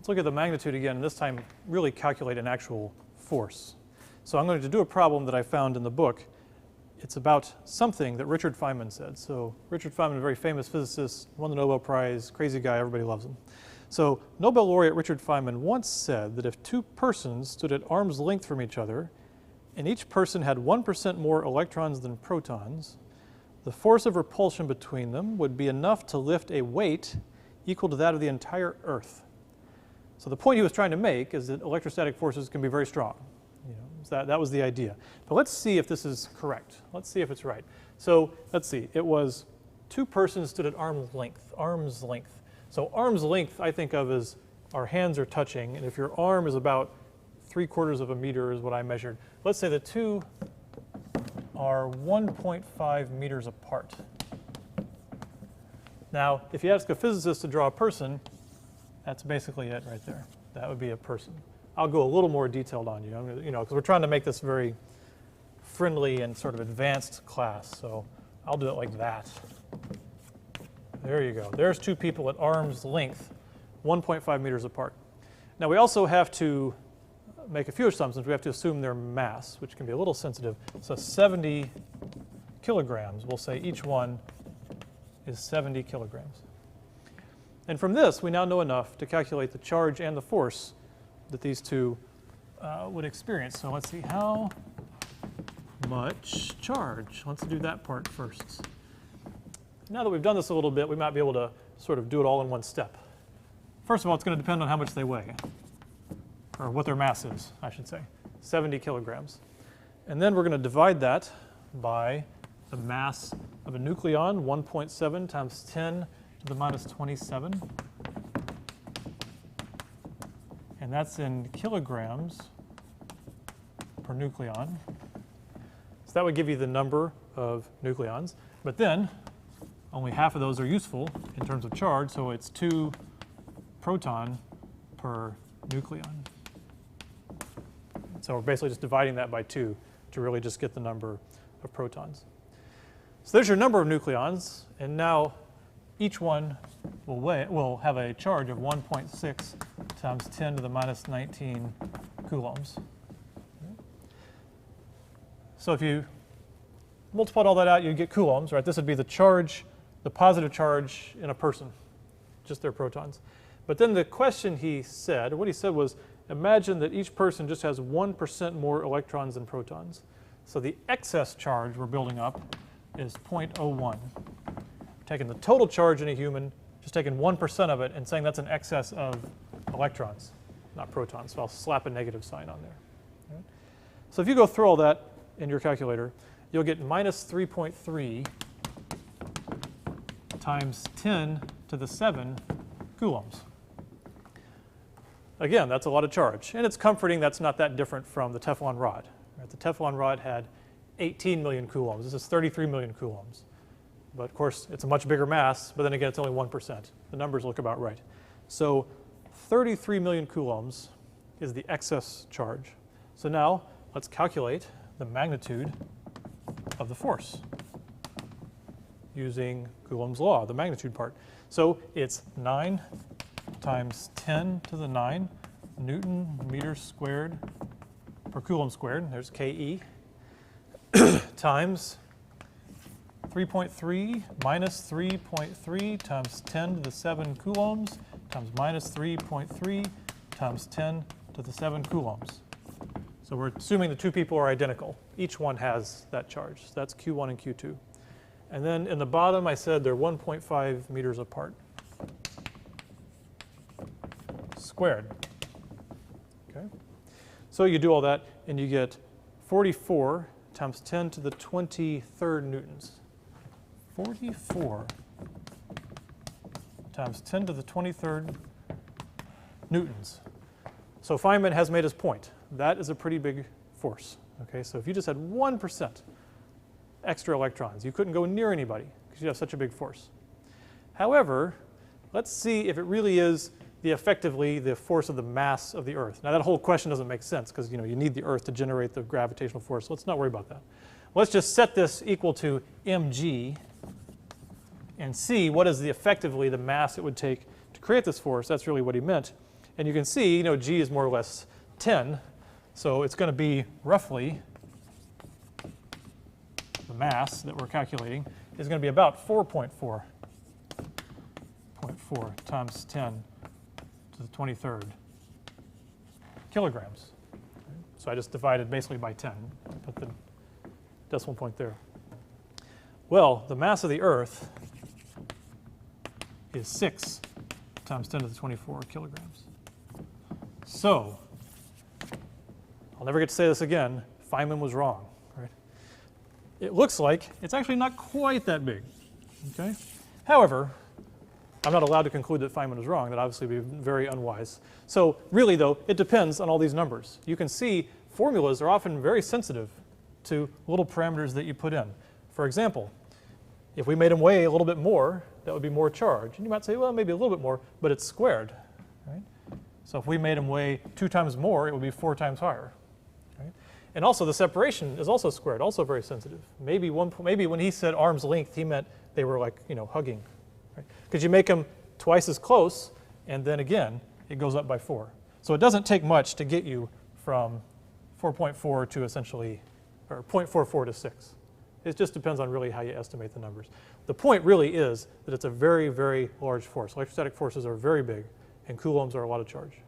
let's look at the magnitude again, and this time really calculate an actual force. So I'm going to do a problem that I found in the book. It's about something that Richard Feynman said. So Richard Feynman, a very famous physicist, won the Nobel Prize, crazy guy, everybody loves him. So Nobel laureate Richard Feynman once said that if two persons stood at arm's length from each other, and each person had 1% more electrons than protons, the force of repulsion between them would be enough to lift a weight equal to that of the entire Earth. So the point he was trying to make is that electrostatic forces can be very strong. So that was the idea. But let's see if this is correct. Let's see if it's right. So let's see. It was two persons stood at arm's length. Arm's length. So arm's length I think of as our hands are touching, and if your arm is about 3/4 of a meter is what I measured. Let's say the two are 1.5 meters apart. Now, if you ask a physicist to draw a person, that's basically it right there. That would be a person. I'll go a little more detailed on you, because we're trying to make this very friendly and sort of advanced class. So I'll do it like that. There you go. There's two people at arm's length, 1.5 meters apart. Now we also have to make a few assumptions. We have to assume their mass, which can be a little sensitive. So 70 kilograms, we'll say each one is 70 kilograms. And from this, we now know enough to calculate the charge and the force that these two would experience. So let's see, how much charge? Let's do that part first. Now that we've done this a little bit, we might be able to sort of do it all in one step. First of all, it's going to depend on how much they weigh, or what their mass is, I should say, 70 kilograms. And then we're going to divide that by the mass of a nucleon, 1.7 times 10 to the minus 27. And that's in kilograms per nucleon. So that would give you the number of nucleons. But then only half of those are useful in terms of charge, so it's 2 proton per nucleon. So we're basically just dividing that by 2 to really just get the number of protons. So there's your number of nucleons, and now each one will have a charge of 1.6 times 10 to the minus 19 coulombs. So if you multiply all that out, you get coulombs, right? This would be the charge, the positive charge in a person, just their protons. But then the question he said, what he said was, imagine that each person just has 1% more electrons than protons. So the excess charge we're building up is 0.01. Taking the total charge in a human, just taking 1% of it and saying that's an excess of electrons, not protons. So I'll slap a negative sign on there. Right? So if you go through all that in your calculator, you'll get minus 3.3 times 10 to the 7 coulombs. Again, that's a lot of charge. And it's comforting that's not that different from the Teflon rod. Right? The Teflon rod had 18 million coulombs. This is 33 million coulombs. But of course, it's a much bigger mass, but then again, it's only 1%. The numbers look about right. So 33 million coulombs is the excess charge. So now let's calculate the magnitude of the force using Coulomb's law, the magnitude part. So it's 9 times 10 to the 9 Newton meters squared per Coulomb squared, there's KE, times 3.3 minus 3.3 times 10 to the 7 coulombs times minus 3.3 times 10 to the 7 coulombs. So we're assuming the two people are identical. Each one has that charge. So that's Q1 and Q2. And then in the bottom, I said they're 1.5 meters apart. Squared. Okay. So you do all that, and you get 44 times 10 to the 23rd newtons. 44 times 10 to the 23rd newtons. So Feynman has made his point. That is a pretty big force. Okay, so if you just had 1% extra electrons, you couldn't go near anybody because you have such a big force. However, let's see if it really is effectively the force of the mass of the Earth. Now that whole question doesn't make sense because you need the Earth to generate the gravitational force. So let's not worry about that. Let's just set this equal to mg and see what is effectively the mass it would take to create this force. That's really what he meant. And you can see, you know, G is more or less 10. So it's going to be roughly, the mass that we're calculating is going to be about 4.4 times 10 to the 23rd kilograms. So I just divided basically by 10, put the decimal point there. Well, the mass of the Earth is 6 times 10 to the 24 kilograms. So, I'll never get to say this again, Feynman was wrong. Right? It looks like it's actually not quite that big. Okay? However, I'm not allowed to conclude that Feynman was wrong. That obviously would be very unwise. So really, though, it depends on all these numbers. You can see formulas are often very sensitive to little parameters that you put in. For example, if we made them weigh a little bit more, that would be more charge. And you might say, well, maybe a little bit more, but it's squared. Right? So if we made them weigh 2 times more, it would be 4 times higher. Right? And also the separation is also squared, also very sensitive. Maybe when he said arm's length, he meant they were like, you know, hugging. Because you make them twice as close, and then again, it goes up by 4. So it doesn't take much to get you from 4.4 to essentially, or 0.44 to 6. It just depends on really how you estimate the numbers. The point really is that it's a very, very large force. Electrostatic forces are very big, and coulombs are a lot of charge.